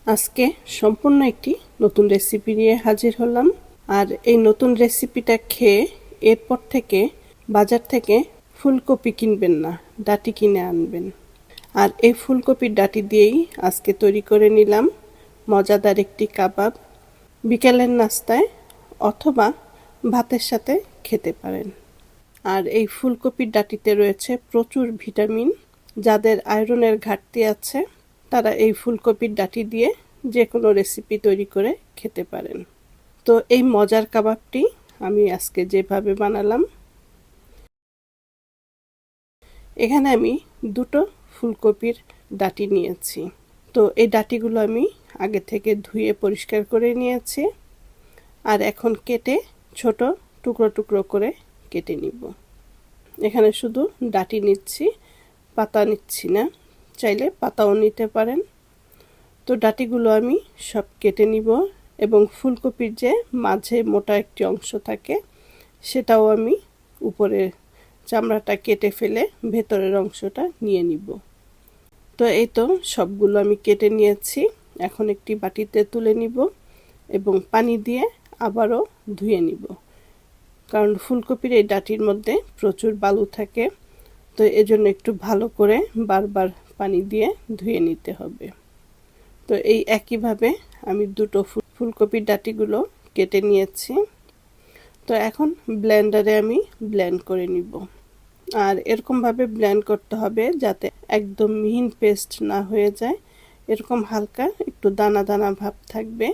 আজকে সম্পূর্ণ একটি নতুন রেসিপি নিয়ে হাজির হলাম। আর এই নতুন রেসিপিটা খেয়ে এরপর থেকে বাজার থেকে ফুলকপি কিনবেন না, ডাঁটি কিনে আনবেন। আর এই ফুলকপির ডাঁটি দিয়েই আজকে তৈরি করে নিলাম মজাদার একটি কাবাব। বিকেলের নাস্তায় অথবা ভাতের সাথে খেতে পারেন। আর এই ফুলকপির ডাঁটিতে রয়েছে প্রচুর ভিটামিন। যাদের আয়রনের ঘাটতি আছে তারা এই ফুলকপির ডাঁটি দিয়ে যে কোনো রেসিপি তৈরি করে খেতে পারেন। তো এই মজার কাবাবটি আমি আজকে যেভাবে বানালাম, এখানে আমি দুটো ফুলকপির ডাঁটি নিয়েছি। তো এই ডাঁটিগুলো আমি আগে থেকে ধুয়ে পরিষ্কার করে নিয়েছি। আর এখন কেটে ছোট টুকরো টুকরো করে কেটে নিব। এখানে শুধু ডাঁটি নিচ্ছি, পাতা নিচ্ছি না। চাইলে পাতাও নিতে পারেন। তো ডাঁটিগুলো আমি সব কেটে নিব এবং ফুলকপির যে মাঝে মোটা একটি অংশ থাকে সেটাও আমি উপরে চামড়াটা কেটে ফেলে ভেতরের অংশটা নিয়ে নিব। তো এই তো সবগুলো আমি কেটে নিয়েছি। এখন একটি বাটিতে তুলে নিব এবং পানি দিয়ে আবারও ধুয়ে নিব, কারণ ফুলকপির এই ডাঁটির মধ্যে প্রচুর বালু থাকে। তো এজন্য একটু ভালো করে বারবার পানি দিয়ে ধুয়ে নিতে হবে। তো এই একইভাবে আমি দুটো ফুলকপির ডাঁটিগুলো কেটে নিয়েছি। তো এখন ব্লেন্ডারে আমি ব্লেন্ড করে নিব। আর এরকমভাবে ব্লেন্ড করতে হবে যাতে একদম মিহিন পেস্ট না হয়ে যায়, এরকম হালকা একটু দানা দানা ভাব থাকবে।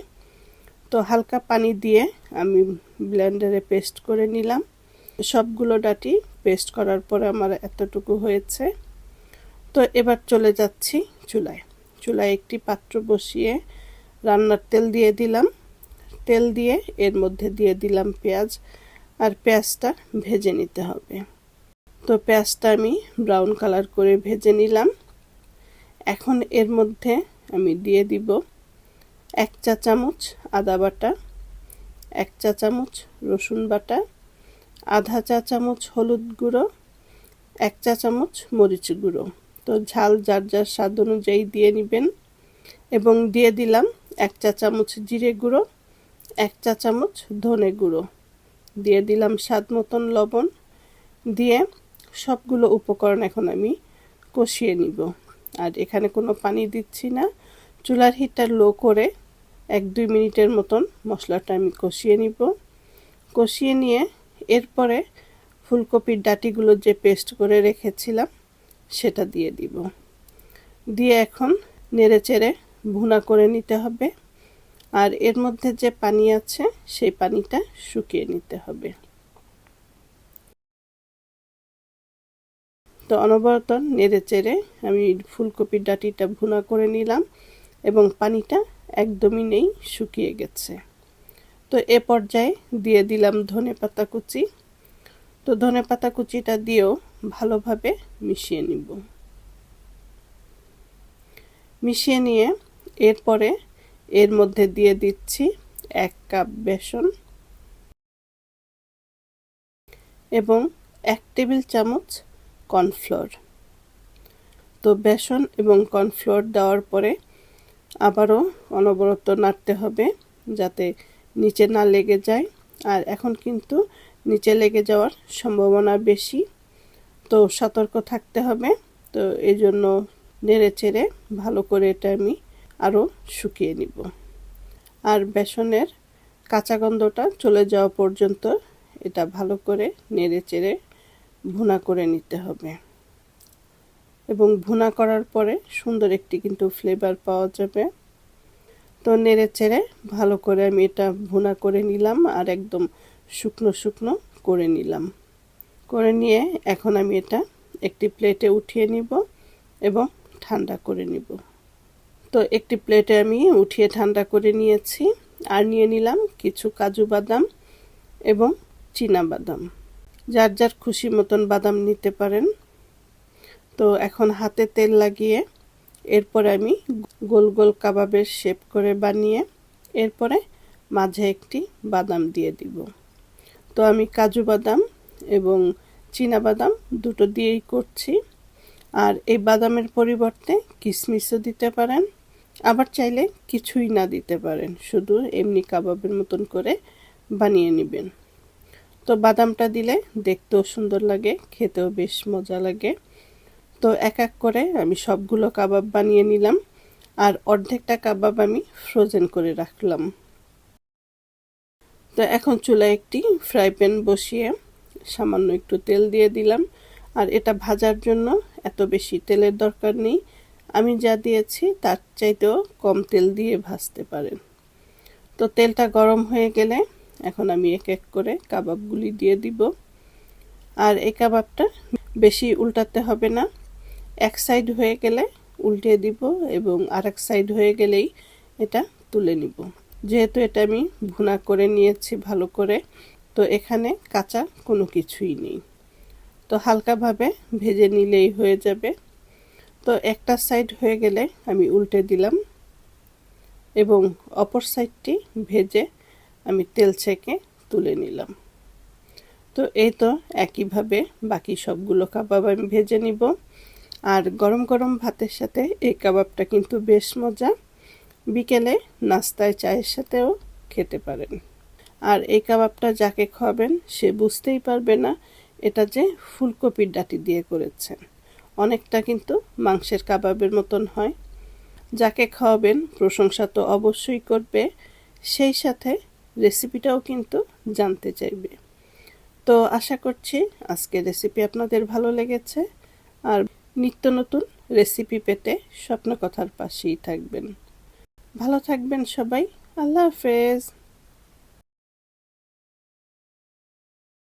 তো হালকা পানি দিয়ে আমি ব্লেন্ডারে পেস্ট করে নিলাম। সবগুলো ডাঁটি পেস্ট করার পরে আমার এতটুকু হয়েছে। তো এবার চলে যাচ্ছি চুলায়। চুলায় একটি পাত্র বসিয়ে রান্নার তেল দিয়ে দিলাম। তেল দিয়ে এর মধ্যে দিয়ে দিলাম পেঁয়াজ। আর পেঁয়াজটা ভেজে নিতে হবে। তো পেঁয়াজটা আমি ব্রাউন কালার করে ভেজে নিলাম। এখন এর মধ্যে আমি দিয়ে দিব 1 চা চামচ আদা বাটা, 1 চা চামচ রসুন বাটা, আধা চা চামচ হলুদ গুঁড়ো, 1 চা চামচ মরিচ গুঁড়ো। তো ঝাল যার যার স্বাদ অনুযায়ী দিয়ে নেবেন। এবং দিয়ে দিলাম 1 চা চামচ জিরে গুঁড়ো, 1 চা চামচ ধনে গুঁড়ো, দিয়ে দিলাম স্বাদ মতন লবণ। দিয়ে সবগুলো উপকরণ এখন আমি কষিয়ে নিব। আর এখানে কোনো পানি দিচ্ছি না। চুলার হিটটা লো করে 1-2 মিনিটের মতন মশলাটা আমি কষিয়ে নিব। কষিয়ে নিয়ে এরপরে ফুলকপির ডাঁটিগুলো যে পেস্ট করে রেখেছিলাম সেটা দিয়ে দিব। দিয়ে এখন নেড়েচেড়ে ভুনা করে নিতে হবে। আর এর মধ্যে যে পানি আছে সেই পানিটা শুকিয়ে নিতে হবে। তো অনবরত নেড়েচেড়ে আমি ফুলকপির ডাঁটিটা ভুনা করে নিলাম এবং পানিটা একদমই নেই, শুকিয়ে গেছে। তো এ পর্যায়ে দিয়ে দিলাম ধনেপাতা কুচি। তো ধনেপাতা কুচিটা দিয়েও ভালোভাবে মিশিয়ে নিব। মিশিয়ে নিয়ে এরপরে এর মধ্যে দিয়ে দিচ্ছি 1 কাপ বেসন এবং 1 টেবিল চামচ কর্নফ্লোর। তো বেসন এবং কর্নফ্লোর দেওয়ার পরে আবারও অনবরত নাড়তে হবে যাতে নিচে না লেগে যায়। আর এখন কিন্তু নিচে লেগে যাওয়ার সম্ভাবনা বেশি, তো সতর্ক থাকতে হবে। তো এই জন্য নেড়ে চেড়ে ভালো করে এটা আমি আরও শুকিয়ে নিব। আর বেসনের কাঁচা গন্ধটা চলে যাওয়া পর্যন্ত এটা ভালো করে নেড়ে চেড়ে ভুনা করে নিতে হবে। এবং ভুনা করার পরে সুন্দর একটি কিন্তু ফ্লেভার পাওয়া যাবে। তো নেড়ে চেড়ে ভালো করে আমি এটা ভুনা করে নিলাম আর একদম শুকনো শুকনো করে নিলাম। করে নিয়ে এখন আমি এটা একটি প্লেটে উঠিয়ে নিব এবং ঠান্ডা করে নিব। তো একটি প্লেটে আমি উঠিয়ে ঠান্ডা করে নিয়েছি। আর নিয়ে নিলাম কিছু কাজু বাদাম এবং চীনা বাদাম। যার যার খুশি মতন বাদাম নিতে পারেন। তো এখন হাতে তেল লাগিয়ে এরপরে আমি গোল গোল কাবাবের শেপ করে বানিয়ে এরপরে মাঝে একটি বাদাম দিয়ে দিব। তো আমি কাজু বাদাম এবং চীনা বাদাম দুটো দিয়েই করছি। আর এই বাদামের পরিবর্তে কিশমিশও দিতে পারেন। আবার চাইলে কিছুই না দিতে পারেন, শুধু এমনি কাবাবের মতন করে বানিয়ে নেবেন। তো বাদামটা দিলে দেখতেও সুন্দর লাগে, খেতেও বেশ মজা লাগে। তো এক এক করে আমি সবগুলো কাবাব বানিয়ে নিলাম, আর অর্ধেকটা কাবাব আমি ফ্রোজেন করে রাখলাম। তো এখন চুলায় একটি ফ্রাই প্যান বসিয়ে সামান্য একটু তেল দিয়ে দিলাম। আর এটা ভাজার জন্য এত বেশি তেলের দরকার নেই, আমি যা দিয়েছি তার চাইতেও কম তেল দিয়ে ভাজতে পারেন। তো তেলটা গরম হয়ে গেলে এখন আমি এক এক করে কাবাবগুলি দিয়ে দিব। আর এই কাবাবটা বেশি উল্টাতে হবে না, এক সাইড হয়ে গেলে উল্টে দিব এবং আরেক সাইড হয়ে গেলেই এটা তুলে নিব। যেহেতু এটা আমি ভুনা করে নিয়েছি ভালো করে, তো এখানে কাঁচা কোনো কিছুই নেই। তো হালকাভাবে ভেজে নিলেই হয়ে যাবে। তো একটা সাইড হয়ে গেলে আমি উল্টে দিলাম এবং অপর সাইডটি ভেজে আমি তেল ছেঁকে তুলে নিলাম। তো এই তো একইভাবে বাকি সবগুলো কাবাব আমি ভেজে নিব। আর গরম গরম ভাতের সাথে এই কাবাবটা কিন্তু বেশ মজা, বিকেলে নাস্তায় চায়ের সাথেও খেতে পারেন। আর এই কাবাবটা যাকে খাওয়াবেন সে বুঝতেই পারবে না এটা যে ফুলকপির ডাঁটি দিয়ে করেছেন, অনেকটা কিন্তু মাংসের কাবাবের মতন হয়। যাকে খাওয়াবেন প্রশংসা তো অবশ্যই করবে, সেই সাথে রেসিপিটাও কিন্তু জানতে চাইবে। তো আশা করছি আজকের রেসিপি আপনাদের ভালো লেগেছে। আর নিত্য নতুন রেসিপি পেতে স্বপ্ন কথার পাশেই থাকবেন। ভালো থাকবেন সবাই। আল্লাহ হাফেজ।